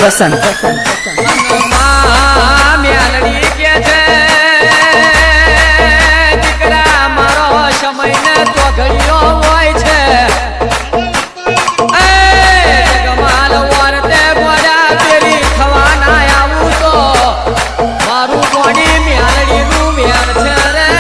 પસંદ મ્યાલડી કે છે દીકરા મારો સમય ને તો ઘડિયો હોય છે જગમાલ વર્તે બોડા પેલી થવાના આવું તો મારું કોણી મ્યાલડી નું મ્યાલ છે રે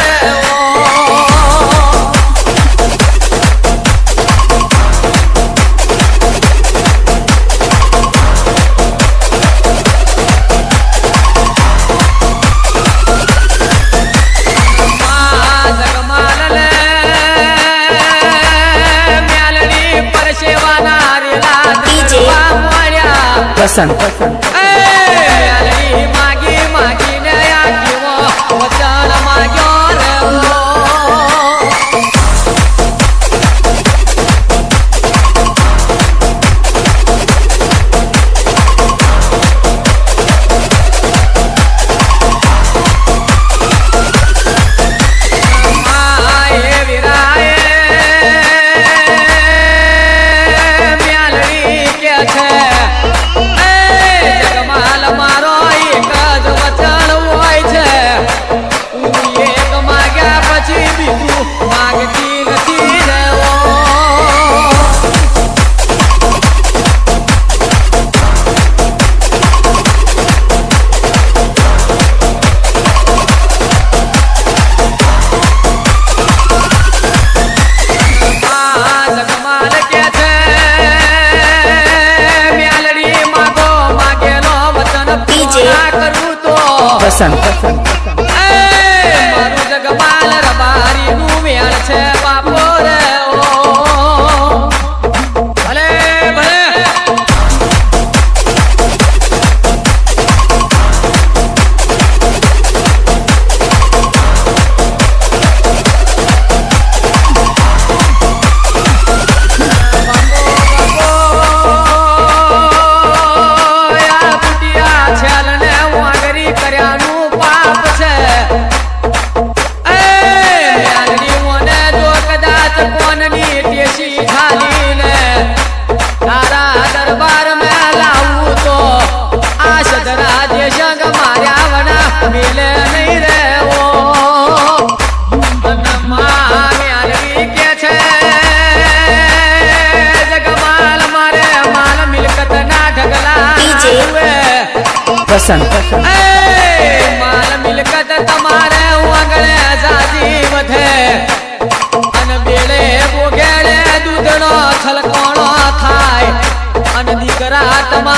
પસંદ માગી માગીને આખીઓ વચન માગ્યો રે પસંદ મારું જગમાલ રબારી નું મેળ છે બાપો રે ભલે ભલે પસંદ માલ મિલકત તમારે આગળ જાજી વધે અને બેડે બોગેડે દૂધનો છલકોણો થાય અને દીકરા તમારે